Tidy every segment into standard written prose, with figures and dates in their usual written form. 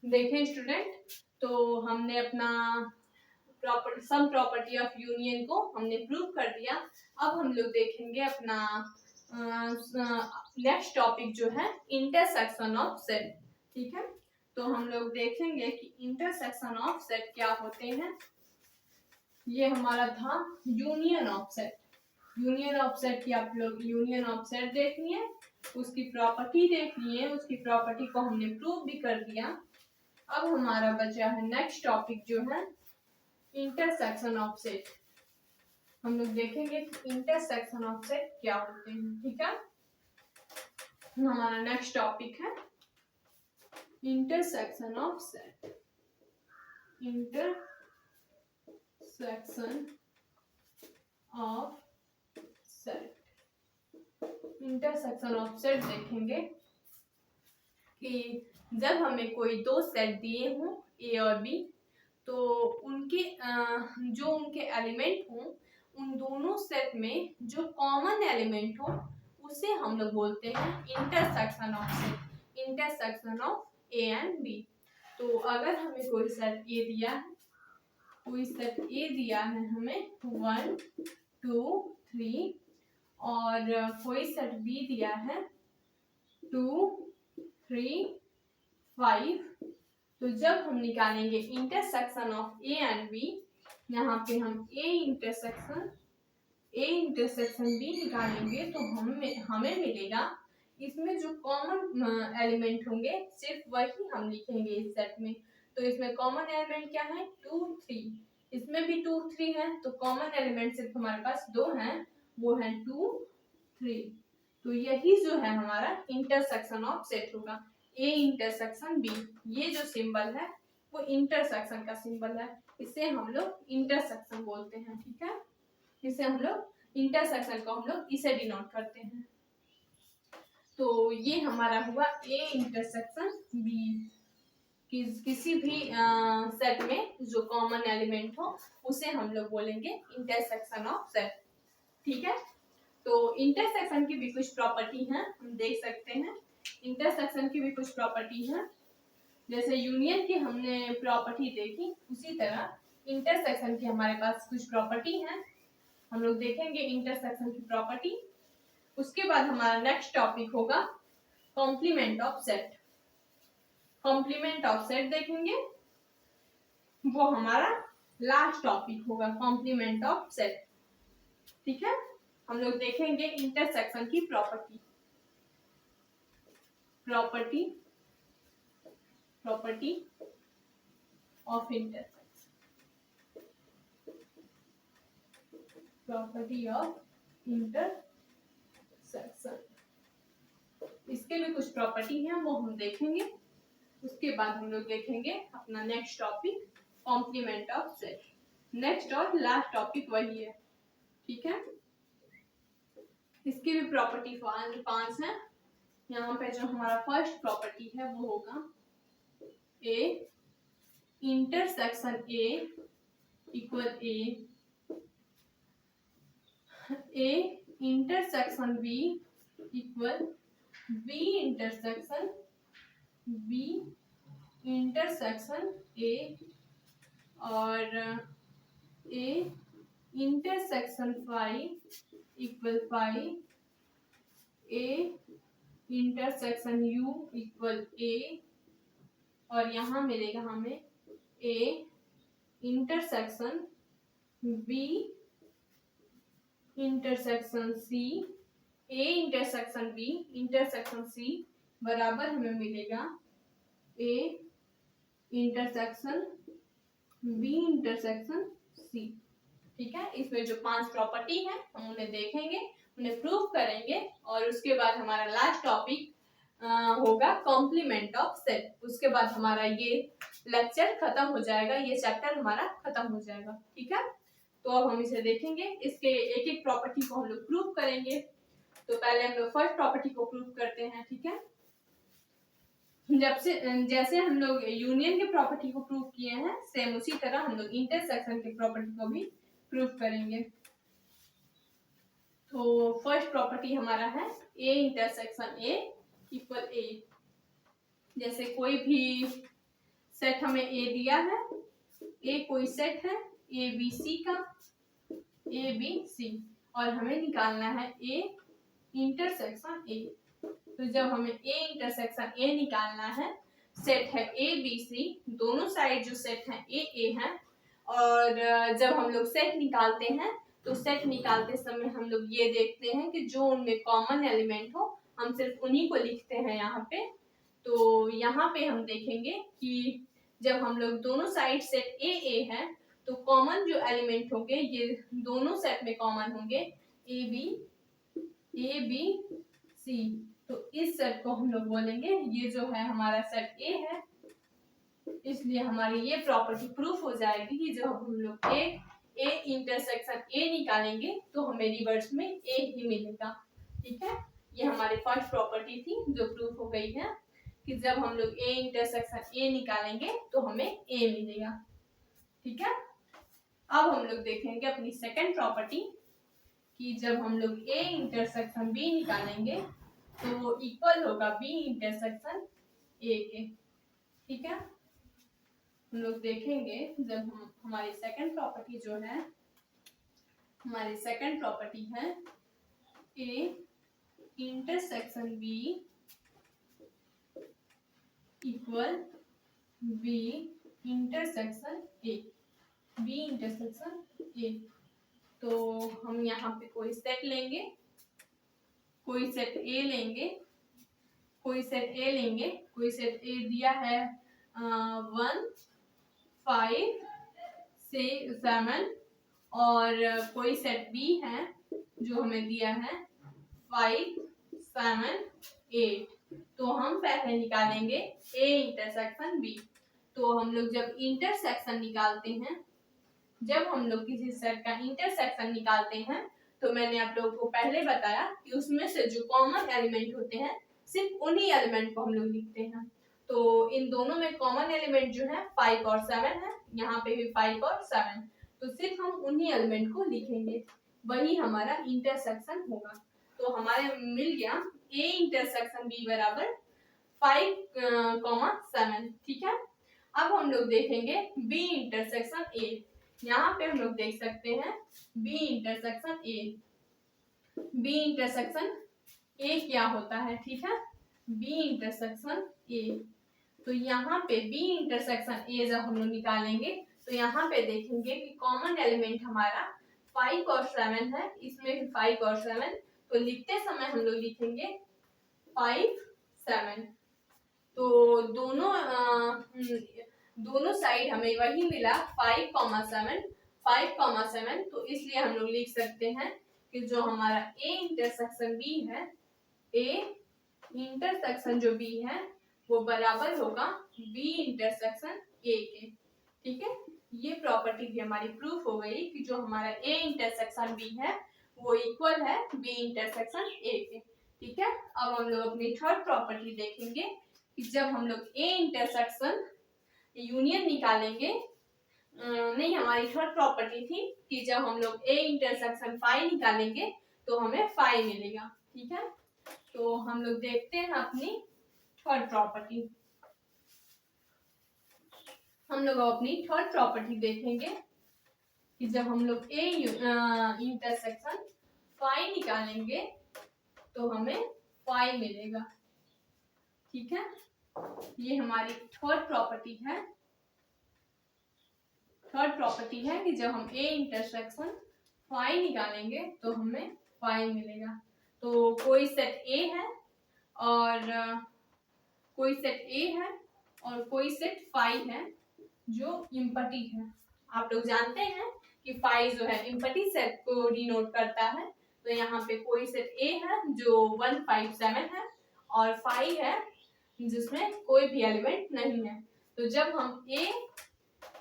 देखें स्टूडेंट, तो हमने अपना सम प्रॉपर्टी ऑफ यूनियन को हमने प्रूव कर दिया। अब हम लोग देखेंगे अपना नेक्स्ट टॉपिक जो है इंटरसेक्शन ऑफ सेट। ठीक है, तो हम लोग देखेंगे कि इंटरसेक्शन ऑफ सेट क्या होते हैं। ये हमारा था union of set. Union of set की आप लोग यूनियन ऑफ सेट देखनी है, उसकी प्रॉपर्टी देखनी है, उसकी प्रॉपर्टी को हमने प्रूव भी कर दिया। अब हमारा बचा है नेक्स्ट टॉपिक जो है इंटरसेक्शन ऑफ सेट। हम लोग देखेंगे कि इंटरसेक्शन ऑफ सेट क्या होते हैं। ठीक है, हमारा नेक्स्ट टॉपिक है intersection of set. Intersection of set, intersection of set देखेंगे कि जब हमें कोई दो सेट दिए हों ए और बी, तो उनके जो उनके एलिमेंट हों, उन दोनों सेट में जो कॉमन एलिमेंट हो उसे हम लोग बोलते हैं intersection of set, intersection of A and B. तो अगर हमें कोई सेट ए दिया है, कोई सेट ए दिया है हमें 1 2 3 और कोई सेट बी दिया है 2 3 5, तो जब हम निकालेंगे intersection of A and B, यहाँ पे हम ए इंटरसेक्शन बी निकालेंगे तो हमें मिलेगा इसमें जो कॉमन एलिमेंट होंगे सिर्फ वही हम लिखेंगे इस सेट में। तो इसमें कॉमन एलिमेंट क्या है 2 3, इसमें भी 2 3 है, तो कॉमन एलिमेंट सिर्फ हमारे पास दो हैं, वो है 2 3। तो यही जो है हमारा इंटरसेक्शन ऑफ सेट होगा, ए इंटरसेक्शन बी। ये जो सिंबल है वो इंटरसेक्शन का सिंबल है, इसे हम लोग इंटरसेक्शन बोलते हैं। ठीक है, इसे हम लोग इंटरसेक्शन को हम लोग इसे डिनोट करते हैं। तो ये हमारा हुआ ए इंटरसेक्शन बी। किसी भी सेट में जो कॉमन एलिमेंट हो उसे हम लोग बोलेंगे इंटरसेक्शन ऑफ सेट। ठीक है, तो इंटरसेक्शन की भी कुछ प्रॉपर्टी है, हम देख सकते हैं। इंटरसेक्शन की भी कुछ प्रॉपर्टी है, जैसे यूनियन की हमने प्रॉपर्टी देखी, उसी तरह इंटरसेक्शन की हमारे पास कुछ प्रॉपर्टी है। हम लोग देखेंगे इंटरसेक्शन की प्रॉपर्टी। उसके बाद हमारा नेक्स्ट टॉपिक होगा complement of set. Complement of set देखेंगे, वो हमारा लास्ट टॉपिक होगा कॉम्प्लीमेंट ऑफ सेट। ठीक है, हम लोग देखेंगे इंटरसेक्शन की property of intersection, property of intersection. इसके भी कुछ प्रॉपर्टी हैं, वो हम देखेंगे। उसके बाद हम लोग देखेंगे अपना next topic complement of set. Next और लास्ट टॉपिक वही है। ठीक है, इसकी भी प्रॉपर्टी 5 है। यहाँ पे जो हमारा फर्स्ट प्रॉपर्टी है वो होगा A intersection A equal A intersection B equal B intersection A और A intersection five equal five, A intersection U equal A, और यहाँ मिलेगा हमें A intersection B intersection C, A intersection B intersection C बराबर हमें मिलेगा A intersection B intersection C. ठीक है, इसमें जो 5 प्रॉपर्टी है हम उन्हें देखेंगे, उन्हें प्रूव करेंगे, और उसके बाद हमारा लास्ट टॉपिक होगा कॉम्प्लीमेंट ऑफ सेट। उसके बाद हमारा ये लेक्चर खत्म हो जाएगा, ये चैप्टर हमारा खत्म हो जाएगा। ठीक है, तो अब हम इसे देखेंगे, इसके एक एक प्रॉपर्टी को हम लोग प्रूव करेंगे। तो पहले हम लोग फर्स्ट प्रॉपर्टी को प्रूव करते हैं। ठीक है, जैसे हम लोग यूनियन के प्रॉपर्टी को प्रूव किए हैं, सेम उसी तरह हम लोग इंटरसेक्शन के प्रॉपर्टी को भी प्रूव करेंगे। तो फर्स्ट प्रॉपर्टी हमारा है ए इंटरसेक्शन ए इक्वल ए। जैसे कोई भी सेट हमें ए दिया है, ए कोई सेट है ए बी सी का, ए बी सी, और हमें निकालना है ए इंटरसेक्शन ए। तो जब हमें ए इंटरसेक्शन ए निकालना है, सेट है ए बी सी, दोनों साइड जो सेट है ए है, और जब हम लोग सेट निकालते हैं तो सेट निकालते समय हम लोग ये देखते हैं कि जो उनमें कॉमन एलिमेंट हो हम सिर्फ उन्हीं को लिखते हैं यहाँ पे। तो यहाँ पे हम देखेंगे कि जब हम लोग दोनों साइड सेट ए है तो कॉमन जो एलिमेंट होंगे ये दोनों सेट में कॉमन होंगे ए बी सी। तो इस सेट को हम लोग बोलेंगे, ये जो है हमारा सेट ए है, इसलिए हमारी ये प्रॉपर्टी प्रूफ हो जाएगी कि जब हम लोग ए इंटरसेक्शन ए निकालेंगे तो हमें रिवर्स में ए ही मिलेगा। ठीक है, ये हमारी फर्स्ट प्रॉपर्टी थी जो प्रूफ हो गई है कि जब हम लोग ए इंटरसेक्शन ए निकालेंगे तो हमें ए मिलेगा। ठीक है, अब हम लोग देखेंगे अपनी सेकंड प्रॉपर्टी कि जब हम लोग ए इंटरसेक्शन बी निकालेंगे तो वो इक्वल होगा बी इंटरसेक्शन ए के। ठीक है, हम लोग देखेंगे जब हम हमारी सेकंड प्रॉपर्टी जो है, हमारी सेकंड प्रॉपर्टी है A intersection B equal B intersection A, B intersection A. तो हम यहाँ पे कोई सेट लेंगे, कोई सेट ए लेंगे, कोई सेट ए लेंगे, कोई सेट ए दिया है 1 5 6 7, और कोई सेट बी है जो हमें दिया है 5 7 8। तो हम पहले निकालेंगे ए इंटरसेक्शन बी। तो हम लोग जब इंटरसेक्शन निकालते हैं, जब हम लोग किसी सेट का इंटरसेक्शन निकालते हैं तो मैंने आप लोगों को पहले बताया कि उसमें से जो कॉमन एलिमेंट होते हैं सिर्फ उन्हीं एलिमेंट को हम लोग लिखते हैं। तो इन दोनों में कॉमन एलिमेंट जो है 5 और 7 है, यहाँ पे भी 5 और 7, तो सिर्फ हम उन्हीं एलिमेंट को लिखेंगे, वही हमारा इंटरसेक्शन होगा। तो हमारे मिल गया ए इंटरसेक्शन बी बराबर 5, 7। ठीक है, अब हम लोग देखेंगे बी इंटरसेक्शन ए। यहाँ पे हम लोग देख सकते हैं B intersection A, B intersection A क्या होता है। ठीक है, बी इंटरसेक्शन ए, तो यहाँ पे बी इंटरसेक्शन ए जब हम लोग निकालेंगे तो यहाँ पे देखेंगे कि कॉमन एलिमेंट हमारा 5 और 7 है, इसमें भी 5 और 7, तो लिखते समय हम लोग लिखेंगे 5 7। तो दोनों साइड हमें वही मिला 5, 7, तो इसलिए हम लोग लिख सकते हैं कि जो हमारा ए इंटरसेक्शन बी है, ए इंटरसेक्शन जो बी है वो बराबर होगा बी इंटरसेक्शन ए के। ठीक है, ये प्रॉपर्टी भी हमारी प्रूफ हो गई कि जो हमारा ए इंटरसेक्शन बी है वो इक्वल है बी इंटरसेक्शन ए के। ठीक है, अब हम लोग अपनी थर्ड प्रॉपर्टी देखेंगे कि जब हम लोग ए इंटरसेक्शन यूनियन निकालेंगे, नहीं, हमारी थर्ड प्रॉपर्टी थी कि जब हम लोग ए इंटरसेक्शन फाई निकालेंगे तो हमें फाई मिलेगा। ठीक है, तो हम लोग देखते हैं अपनी थर्ड प्रॉपर्टी। हम लोग अपनी थर्ड प्रॉपर्टी देखेंगे कि जब हम लोग ए इंटरसेक्शन फाई निकालेंगे तो हमें फाई मिलेगा। ठीक है, ये हमारी थर्ड प्रॉपर्टी है। थर्ड प्रॉपर्टी है कि जब हम ए इंटरसेक्शन फाई निकालेंगे तो हमें फाई मिलेगा। तो कोई सेट ए है और कोई सेट ए है और कोई सेट फाई है जो इम्पटी है। आप लोग जानते हैं कि फाई जो है इम्पटी सेट को डिनोट करता है। तो यहाँ पे कोई सेट ए है जो 1 5 7 है और फाई है जिसमें कोई भी एलिमेंट नहीं है। तो जब हम ए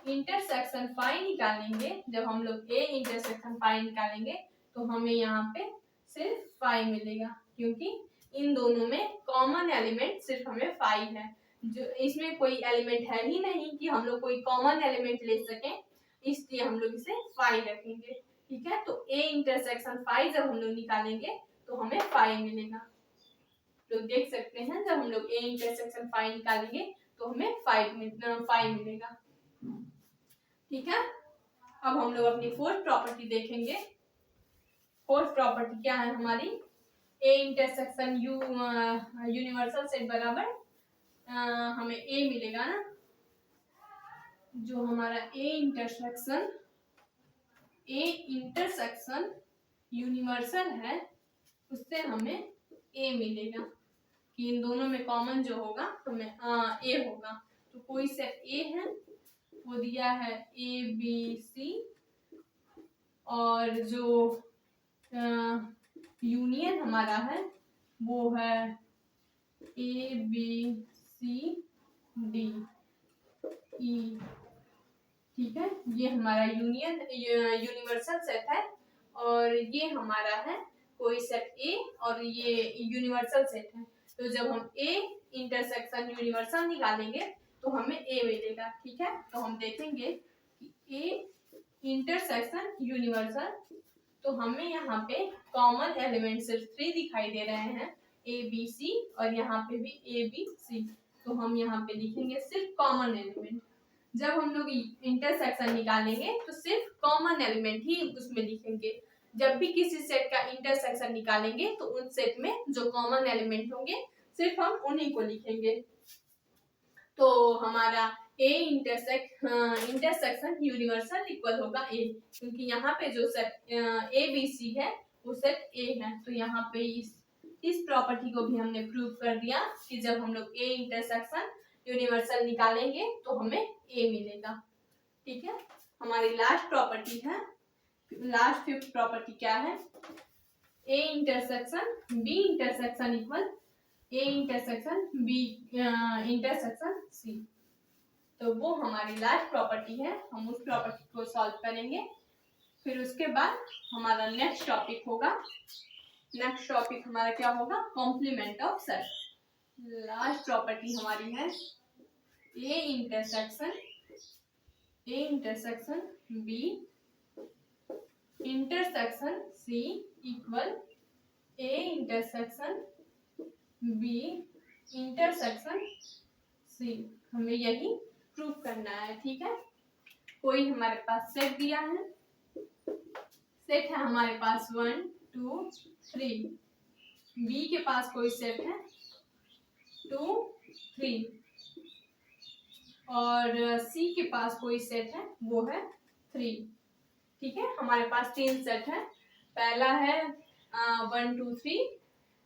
इंटरसेक्शन फाई निकालेंगे, जब हम लोग ए इंटरसेक्शन फाई निकालेंगे तो हमें यहाँ पे सिर्फ फाई मिलेगा, क्योंकि इन दोनों में कॉमन एलिमेंट सिर्फ हमें फाई है। जो इसमें कोई एलिमेंट है ही नहीं कि हम लोग कोई कॉमन एलिमेंट ले सकें, इसलिए हम लोग इसे फाई रखेंगे। ठीक है, तो ए इंटरसेक्शन फाई जब हम लोग निकालेंगे तो हमें फाई मिलेगा। तो देख सकते हैं जब हम लोग ए इंटरसेक्शन फाई निकालेंगे तो हमें 5 मिलेगा। ठीक है, अब हम लोग अपनी फोर्थ प्रॉपर्टी देखेंगे। फोर्थ प्रॉपर्टी क्या है हमारी, ए इंटरसेक्शन यू यूनिवर्सल सेट बराबर हमें ए मिलेगा ना, जो हमारा ए इंटरसेक्शन यूनिवर्सल है उससे हमें ए मिलेगा, कि इन दोनों में कॉमन जो होगा हमें ए होगा। तो कोई सेट ए है वो दिया है ए बी सी, और जो यूनियन हमारा है वो है A B C D E. ठीक है, ये हमारा यूनिवर्सल सेट है, और ये हमारा है कोई सेट ए, और ये यूनिवर्सल सेट है। तो जब हम ए इंटरसेक्शन यूनिवर्सल निकालेंगे तो हमें ए मिलेगा। ठीक है, तो हम देखेंगे कि ए इंटरसेक्शन यूनिवर्सल, तो हमें यहाँ पे कॉमन एलिमेंट सिर्फ 3 दिखाई दे रहे हैं, ए बी सी, और यहाँ पे भी ए बी सी। तो हम यहाँ पे लिखेंगे सिर्फ कॉमन एलिमेंट। जब हम लोग इंटरसेक्शन निकालेंगे तो सिर्फ कॉमन एलिमेंट ही उसमें लिखेंगे। जब भी किसी सेट का इंटरसेक्शन निकालेंगे तो उन सेट में जो कॉमन एलिमेंट होंगे सिर्फ हम उन्हीं को लिखेंगे। तो हमारा ए इंटरसेक्शन यूनिवर्सल इक्वल होगा ए, क्योंकि यहाँ पे जो सेट ए बी सी है वो सेट ए है। तो यहाँ पे इस प्रॉपर्टी को भी हमने प्रूव कर दिया कि जब हम लोग ए इंटरसेक्शन यूनिवर्सल निकालेंगे तो हमें ए मिलेगा। ठीक है, हमारी लास्ट प्रॉपर्टी है, लास्ट फिफ्थ प्रॉपर्टी क्या है, A intersection B intersection equal A intersection B intersection C. तो वो हमारी लास्ट प्रॉपर्टी है, हम उस प्रॉपर्टी को सॉल्व करेंगे। फिर उसके बाद हमारा नेक्स्ट टॉपिक होगा, नेक्स्ट टॉपिक हमारा क्या होगा, complement of set. Last property हमारी है A intersection B intersection C equal A intersection B intersection C. हमें यही प्रूव करना है। ठीक है, कोई हमारे पास सेट दिया है, सेट है हमारे पास 1 2 3, बी के पास कोई सेट है 2 3, और सी के पास कोई सेट है वो है 3। ठीक है, हमारे पास 3 सेट है, पहला है 1 2 3,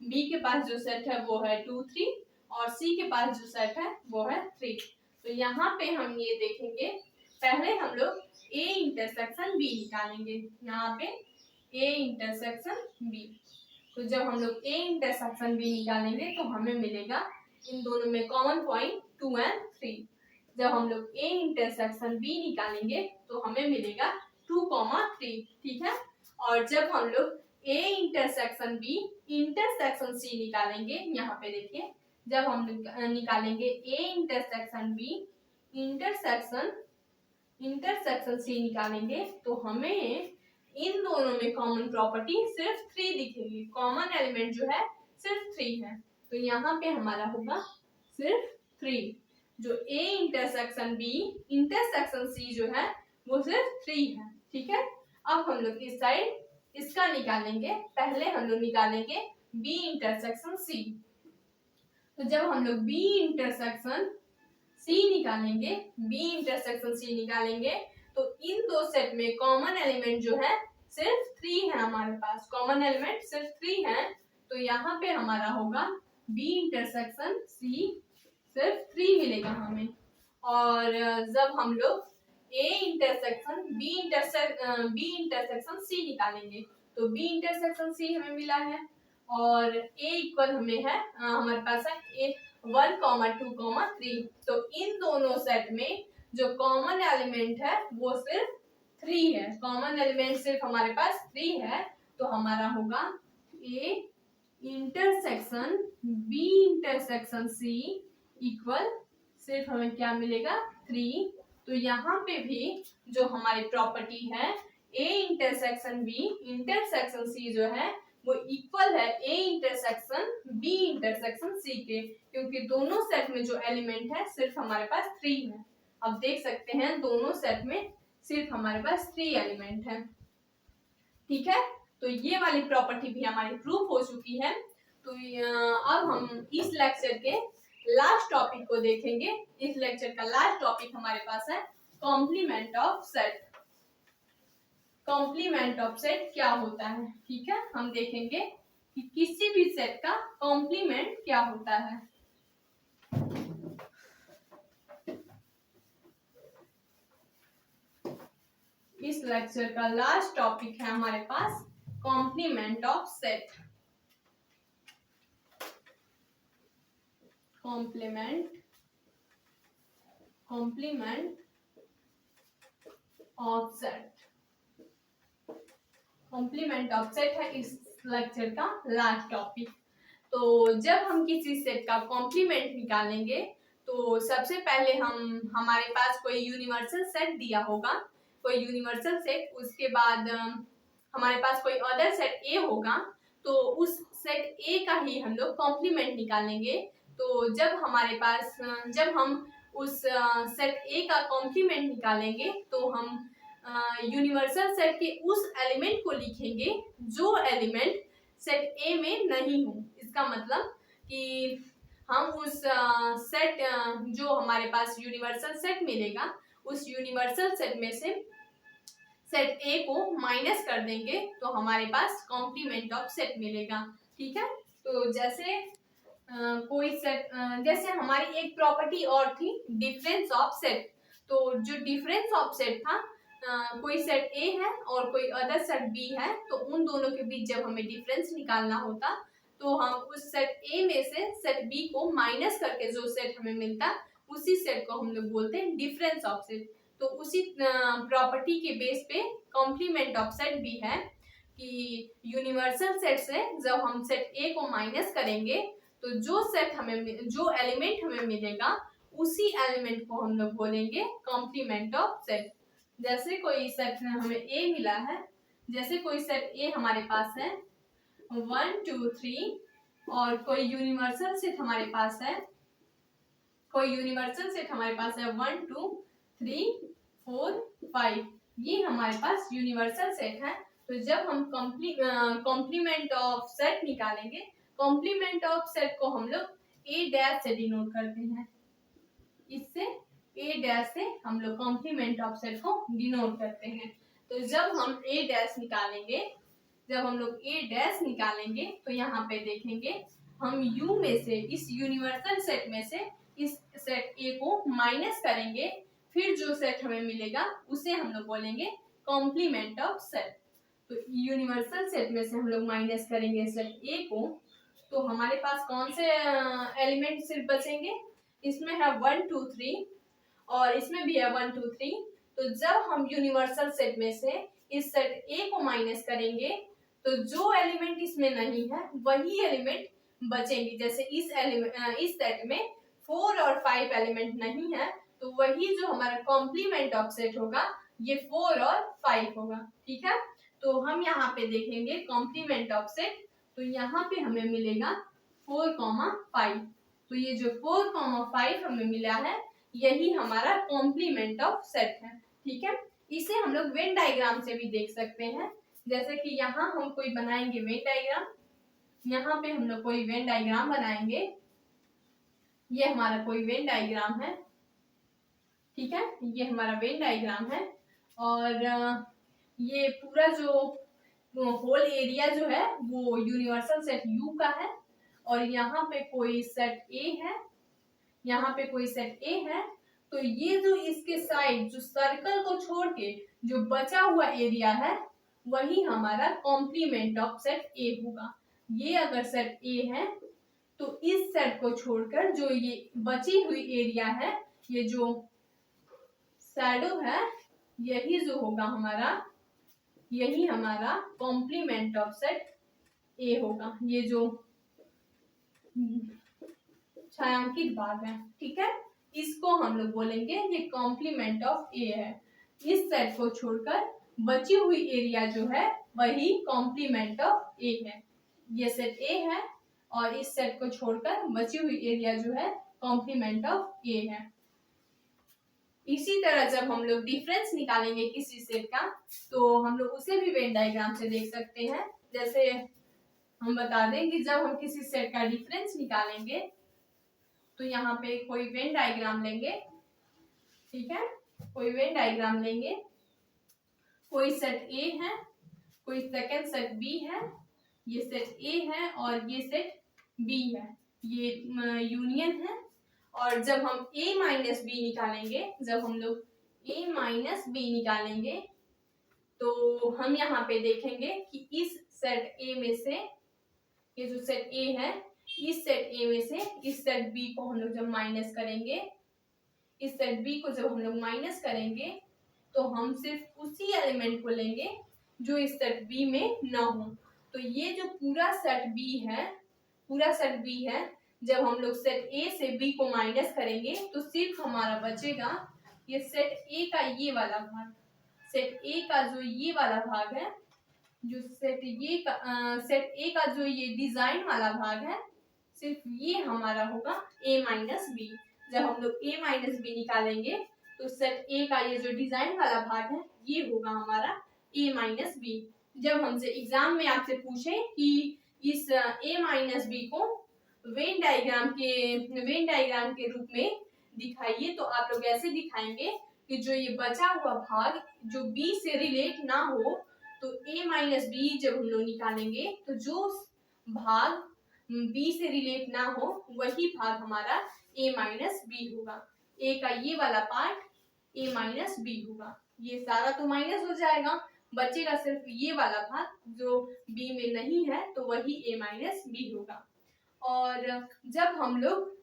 बी के पास जो सेट है वो है 2 3, और सी के पास जो सेट है वो है 3। तो यहाँ पे हम ये देखेंगे, पहले हम लोग ए इंटरसेक्शन बी निकालेंगे, यहाँ पे ए इंटरसेक्शन बी। तो जब हम लोग ए इंटरसेक्शन बी निकालेंगे तो हमें मिलेगा इन दोनों में कॉमन पॉइंट 2 और 3। जब हम लोग ए इंटरसेक्शन बी निकालेंगे तो हमें मिलेगा 2, 3। ठीक है, और जब हम लोग A intersection B intersection C निकालेंगे, यहाँ पे देखिए, जब हम निकालेंगे A intersection B intersection C निकालेंगे तो हमें इन दोनों में कॉमन प्रॉपर्टी सिर्फ 3 दिखेगी, कॉमन एलिमेंट जो है सिर्फ 3 है। तो यहाँ पे हमारा होगा सिर्फ 3, जो A intersection B intersection C जो है वो सिर्फ 3 है। ठीक है, अब हम लोग इस साइड इसका निकालेंगे, पहले हम लोग निकालेंगे बी इंटरसेक्शन सी। तो जब हम लोग बी इंटरसेक्शन सी निकालेंगे तो इन दो सेट में कॉमन एलिमेंट जो है सिर्फ 3 है, हमारे पास कॉमन एलिमेंट सिर्फ 3 है। तो यहाँ पे हमारा होगा बी इंटरसेक्शन सी सिर्फ 3 मिलेगा हमें। और जब हम लोग A intersection B intersection C निकालेंगे तो बी इंटरसेक्शन सी हमें मिला है, और ए इक्वल हमें है हमारे पास है ए 1, 2, 3। तो इन दोनों सेट में जो कॉमन एलिमेंट है वो सिर्फ 3 है, कॉमन एलिमेंट सिर्फ हमारे पास 3 है। तो हमारा होगा A intersection B intersection C equal सिर्फ हमें क्या मिलेगा 3। तो यहाँ पे भी जो हमारी प्रॉपर्टी है A intersection B intersection C जो है वो इक्वल है A intersection B intersection C के, क्योंकि दोनों सेट में जो एलिमेंट है सिर्फ हमारे पास 3 है। अब देख सकते हैं दोनों सेट में सिर्फ हमारे पास 3 एलिमेंट है। ठीक है, तो ये वाली प्रॉपर्टी भी हमारी प्रूफ हो चुकी है। तो अब हम इस लेक्चर के लास्ट टॉपिक को देखेंगे। इस लेक्चर का लास्ट टॉपिक हमारे पास है complement of set. Complement of set क्या होता है? ठीक है, हम देखेंगे कि किसी भी सेट का कॉम्प्लीमेंट क्या होता है। इस लेक्चर का लास्ट टॉपिक है हमारे पास complement of set. Complement of set. Complement of set है इस लेक्चर का लास्ट टॉपिक। तो जब हम किसी सेट का कॉम्प्लीमेंट निकालेंगे तो सबसे पहले हमारे पास कोई यूनिवर्सल सेट दिया होगा, कोई यूनिवर्सल सेट, उसके बाद हमारे पास कोई अदर सेट ए होगा, तो उस सेट ए का ही हम लोग कॉम्प्लीमेंट निकालेंगे। तो जब हम उस सेट ए का कॉम्प्लीमेंट निकालेंगे तो हम यूनिवर्सल सेट के उस एलिमेंट को लिखेंगे जो एलिमेंट सेट ए में नहीं हो। इसका मतलब कि हम उस सेट जो हमारे पास यूनिवर्सल सेट मिलेगा, उस यूनिवर्सल सेट में से सेट ए को माइनस कर देंगे तो हमारे पास कॉम्प्लीमेंट ऑफ सेट मिलेगा। ठीक है, तो जैसे कोई सेट, जैसे हमारी एक प्रॉपर्टी और थी डिफरेंस ऑफ सेट। तो जो डिफरेंस ऑफ सेट था, कोई सेट ए है और कोई अदर सेट बी है, तो उन दोनों के बीच जब हमें डिफरेंस निकालना होता तो हम उस सेट ए में से सेट बी को माइनस करके जो सेट हमें मिलता उसी सेट को हम लोग बोलते हैं डिफरेंस ऑफ सेट। तो उसी प्रॉपर्टी के बेस पे कॉम्प्लीमेंट ऑफ सेट भी है कि यूनिवर्सल सेट से जब हम सेट ए को माइनस करेंगे तो जो एलिमेंट हमें मिलेगा उसी एलिमेंट को हम लोग बोलेंगे कॉम्प्लीमेंट ऑफ सेट। जैसे कोई सेट हमें ए मिला है, जैसे कोई सेट ए हमारे पास है 1 2 3 और कोई यूनिवर्सल सेट हमारे पास है 1 2 3 4 5, ये हमारे पास यूनिवर्सल सेट है। तो जब हम कॉम्प्लीमेंट ऑफ सेट निकालेंगे, कॉम्प्लीमेंट ऑफ सेट को हम लोग ए डैश से डिनोट करते हैं। इससे ए डैश से हम लोग कॉम्प्लीमेंट ऑफ सेट को डिनोट करते हैं। तो जब हम ए डैश निकालेंगे, तो यहाँ पे देखेंगे हम यू में से, इस यूनिवर्सल सेट में से इस सेट ए को माइनस करेंगे, फिर जो सेट हमें मिलेगा उसे हम लोग बोलेंगे कॉम्प्लीमेंट ऑफ सेट। तो यूनिवर्सल सेट में से हम लोग माइनस करेंगे सेट ए को, तो हमारे पास कौन से एलिमेंट सिर्फ बचेंगे? इसमें है 1 2 3 और इसमें भी है 1 2 3। तो जब हम यूनिवर्सल सेट में से इस सेट ए को माइनस करेंगे तो जो एलिमेंट इसमें नहीं है वही एलिमेंट बचेंगे। जैसे इस सेट में 4 और 5 एलिमेंट नहीं है, तो वही जो हमारा कॉम्प्लीमेंट ऑफ सेट होगा ये 4 और 5 होगा। ठीक है, तो हम यहाँ पे देखेंगे कॉम्प्लीमेंट ऑफ सेट, तो यहाँ पे हमें मिलेगा 4, 5। तो ये जो 4, 5 हमें मिला है यही हमारा कॉम्प्लीमेंट ऑफ सेट है। ठीक है, इसे हम लोग वेन डायग्राम से भी देख सकते हैं। जैसे कि यहाँ हम कोई बनाएंगे वेन डायग्राम, यहाँ पे हम लोग कोई वेन डायग्राम बनाएंगे, ये हमारा कोई वेन डायग्राम है। ठीक है, ये हमारा वेन डायग्राम है और ये पूरा जो होल एरिया जो है वो यूनिवर्सल सेट यू का है और यहाँ पे कोई सेट ए है, यहाँ पे कोई सेट ए है। तो ये जो इसके साइड जो सर्कल को छोड़ के जो बचा हुआ एरिया है वही हमारा कॉम्प्लीमेंट ऑफ सेट ए होगा। ये अगर सेट ए है तो इस सेट को छोड़कर जो ये बची हुई एरिया है, ये जो शैडो है, यही जो होगा यही हमारा कॉम्प्लीमेंट ऑफ सेट ए होगा। ये जो छायांकित भाग है, ठीक है, इसको हम लोग बोलेंगे ये कॉम्प्लीमेंट ऑफ ए है। इस सेट को छोड़कर बची हुई एरिया जो है वही कॉम्प्लीमेंट ऑफ ए है। ये सेट ए है और इस सेट को छोड़कर बची हुई एरिया जो है कॉम्प्लीमेंट ऑफ ए है। इसी तरह जब हम लोग डिफरेंस निकालेंगे किसी सेट का तो हम लोग उसे भी वेन डायग्राम से देख सकते हैं। जैसे हम बता दें कि जब हम किसी सेट का डिफरेंस निकालेंगे तो यहाँ पे कोई वेन डायग्राम लेंगे, ठीक है, कोई वेन डायग्राम लेंगे, कोई सेट ए है, कोई सेकंड सेट बी है, ये सेट ए है और ये सेट बी है, ये यूनियन है। और जब हम a माइनस बी निकालेंगे, जब हम लोग a माइनस बी निकालेंगे तो हम यहाँ पे देखेंगे कि इस सेट a में से, ये जो सेट a है, इस सेट a में से इस सेट b को हम लोग जब माइनस करेंगे, इस सेट b को जब हम लोग माइनस करेंगे तो हम सिर्फ उसी एलिमेंट को लेंगे जो इस सेट b में ना हो। तो ये जो पूरा सेट b है, पूरा सेट b है, जब हम लोग सेट a से b को माइनस करेंगे तो सिर्फ हमारा बचेगा ये सेट a का ये वाला भाग, सेट a का जो ये वाला भाग है, जो सेट a का जो ये डिजाइन वाला भाग है, सिर्फ ये हमारा होगा a माइनस बी। जब हम लोग a माइनस बी निकालेंगे तो सेट a का ये जो डिजाइन वाला भाग है ये होगा हमारा a माइनस बी। जब हमसे एग्जाम में आपसे पूछे कि इस a माइनस बी को वेन डायग्राम के रूप में दिखाइए तो आप लोग ऐसे दिखाएंगे कि जो ये बचा हुआ भाग जो b से रिलेट ना हो, तो a माइनस बी जब हम लोग निकालेंगे तो जो भाग b से रिलेट ना हो वही भाग हमारा a माइनस बी होगा। a का ये वाला पार्ट a माइनस बी होगा, ये सारा तो माइनस हो जाएगा, बचेगा सिर्फ ये वाला भाग जो b में नहीं है तो वही a माइनस बी होगा। और जब हम लोग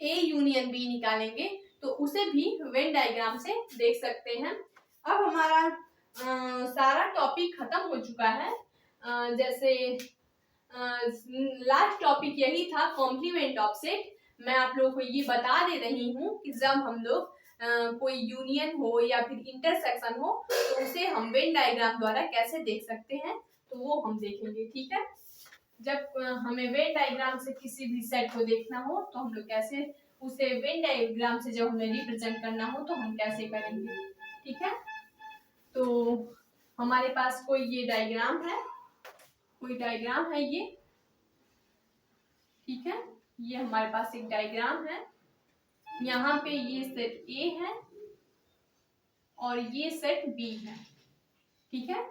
a यूनियन b निकालेंगे तो उसे भी वेन डायग्राम से देख सकते हैं। अब हमारा सारा टॉपिक खत्म हो चुका है। जैसे लास्ट टॉपिक यही था कॉम्प्लीमेंट ऑफ सेट। मैं आप लोगों को ये बता दे रही हूँ कि जब हम लोग कोई यूनियन हो या फिर इंटरसेक्शन हो तो उसे हम वेन डायग्राम द्वारा कैसे देख सकते हैं, तो वो हम देखेंगे, ठीक है। जब हमें वेन डायग्राम से किसी भी सेट को देखना हो तो हम लोग कैसे उसे वेन डायग्राम से जब हमें रिप्रेजेंट करना हो तो हम कैसे करेंगे, ठीक है। तो हमारे पास कोई ये डायग्राम है, कोई डायग्राम है ये, ठीक है, ये हमारे पास एक डायग्राम है। यहाँ पे ये सेट A है और ये सेट B है, ठीक है,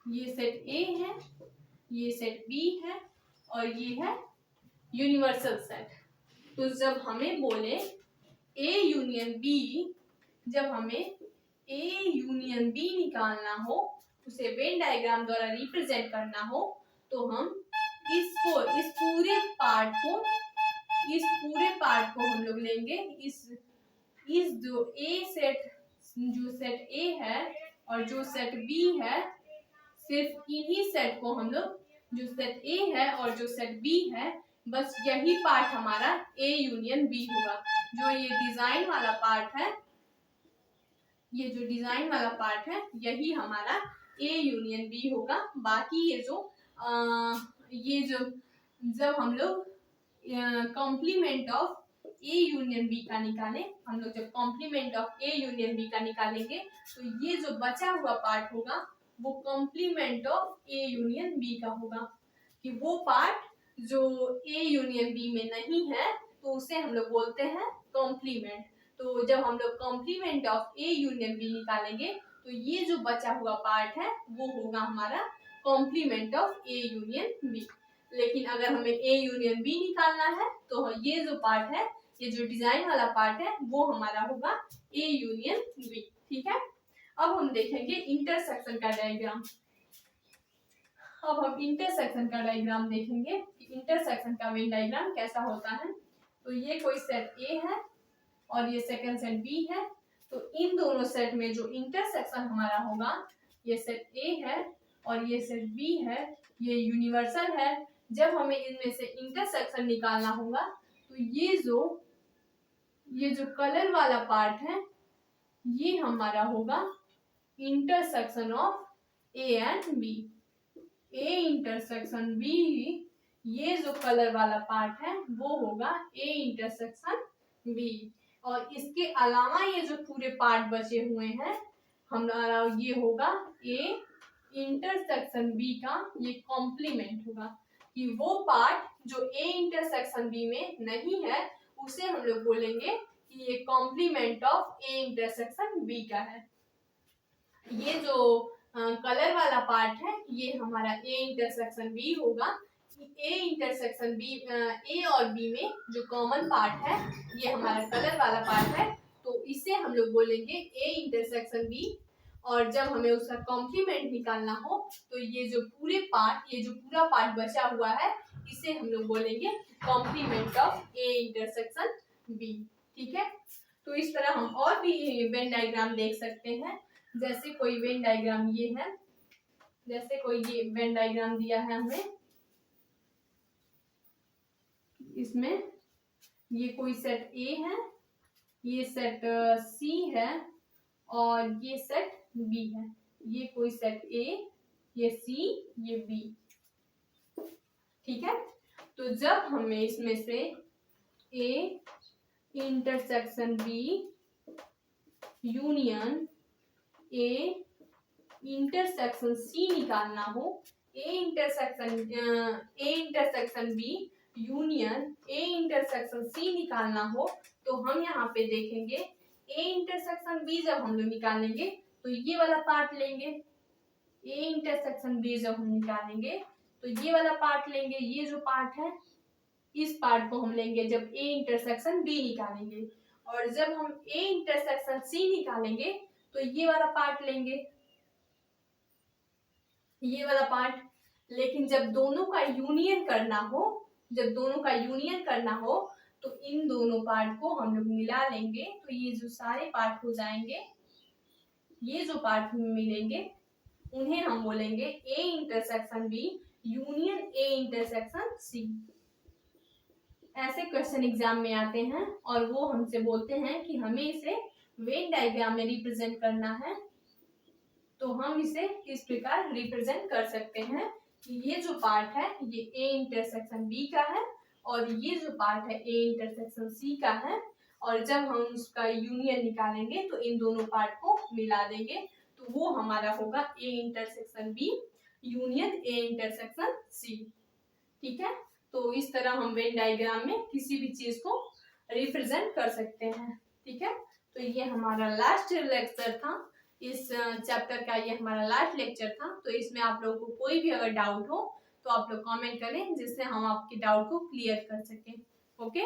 ये सेट A है, ये सेट B है और ये है यूनिवर्सल सेट। तो जब हमें बोले A यूनियन B, जब हमें A यूनियन B निकालना हो, उसे वेन डायग्राम द्वारा रिप्रेजेंट करना हो, तो हम इस पूरे पार्ट को हम लोग लेंगे। इस जो सेट A है और जो सेट B है, सिर्फ इन्हीं सेट को हम लोग, जो सेट A है और जो सेट B है, बस यही पार्ट हमारा A यूनियन B होगा। जो ये डिजाइन वाला पार्ट है, ये जो डिजाइन वाला पार्ट है यही हमारा A यूनियन B होगा। बाकी ये जो जब हम लोग complement of A union B का निकालें, हम लोग जब complement of A union B का निकालेंगे तो ये जो बचा हुआ पार्ट होगा वो complement of A union B का होगा। कि वो पार्ट जो A यूनियन B में नहीं है तो उसे हम लोग बोलते हैं कॉम्प्लीमेंट। तो जब हम लोग complement of A union B निकालेंगे तो ये जो बचा हुआ पार्ट है वो होगा हमारा complement of A union B। लेकिन अगर हमें A यूनियन B निकालना है तो ये जो पार्ट है, ये जो डिजाइन वाला पार्ट है, वो हमारा होगा A यूनियन B, ठीक है। अब हम देखेंगे इंटरसेक्शन का डायग्राम। अब हम इंटरसेक्शन का डायग्राम देखेंगे कि इंटरसेक्शन का वेन डायग्राम कैसा होता है। तो ये कोई सेट A है और ये सेकंड सेट B है। तो इन दोनों सेट में जो इंटरसेक्शन हमारा होगा, ये सेट A है और ये सेट B है, ये यूनिवर्सल है। जब हमें इनमें से इंटरसेक्शन निकालना होगा तो ये जो कलर वाला पार्ट है ये हमारा होगा intersection of A and B। A intersection B, ये जो कलर वाला पार्ट है वो होगा ए इंटरसेक्शन बी। और इसके अलावा ये जो पूरे पार्ट बचे हुए हैं हमारा ये होगा ए इंटरसेक्शन बी का ये कॉम्प्लीमेंट होगा, कि वो पार्ट जो ए इंटरसेक्शन बी में नहीं है उसे हम लोग बोलेंगे कि ये complement of A intersection B का है। ये जो कलर वाला पार्ट है ये हमारा ए इंटरसेक्शन बी होगा। ए इंटरसेक्शन बी, ए और बी में जो कॉमन पार्ट है ये हमारा कलर वाला पार्ट है, तो इसे हम लोग बोलेंगे ए इंटरसेक्शन बी। और जब हमें उसका कॉम्प्लीमेंट निकालना हो तो ये जो पूरा पार्ट बचा हुआ है इसे हम लोग बोलेंगे complement of A intersection B. ठीक है, तो इस तरह हम और भी वेन डायग्राम देख सकते हैं। जैसे कोई वेन डायग्राम ये है, जैसे कोई ये वेन डायग्राम दिया है हमें, इसमें ये कोई सेट ए है, ये सेट सी है और ये सेट बी है। ये कोई सेट ए, ये सी, ये बी। ठीक है, तो जब हमें इसमें से A intersection B union A intersection C निकालना हो, A intersection B union A intersection C निकालना हो, तो हम यहाँ पे देखेंगे ए इंटरसेक्शन बी जब हम लोग निकालेंगे तो ये वाला पार्ट लेंगे। ए इंटरसेक्शन बी जब हम निकालेंगे तो ये वाला पार्ट लेंगे, ये जो पार्ट है इस पार्ट को हम लेंगे जब ए इंटरसेक्शन बी निकालेंगे। और जब हम ए इंटरसेक्शन सी निकालेंगे तो ये वाला पार्ट लेंगे, ये वाला पार्ट। लेकिन जब दोनों का यूनियन करना हो तो इन दोनों पार्ट को हम लोग मिला लेंगे, तो ये जो सारे पार्ट हो जाएंगे, ये जो पार्ट मिलेंगे उन्हें हम बोलेंगे A intersection B union A intersection C. ऐसे क्वेश्चन एग्जाम में आते हैं और वो हमसे बोलते हैं कि हमें इसे वेन डायग्राम में रिप्रेजेंट करना है, तो हम इसे इस प्रकार रिप्रेजेंट कर सकते हैं कि ये जो पार्ट है ये ए इंटरसेक्शन बी का है और ये जो पार्ट है ए इंटरसेक्शन सी का है। और जब हम उसका यूनियन निकालेंगे तो इन दोनों पार्ट को मिला देंगे, तो वो हमारा होगा A intersection B union A intersection C. ठीक है, तो इस तरह हम वेन डायग्राम में किसी भी चीज को रिप्रेजेंट कर सकते हैं। ठीक है, तो ये हमारा लास्ट लेक्चर था, इस चैप्टर का ये हमारा लास्ट लेक्चर था। तो इसमें आप लोगों को कोई भी अगर डाउट हो तो आप लोग कमेंट करें जिससे हम आपके डाउट को क्लियर कर सकें। ओके।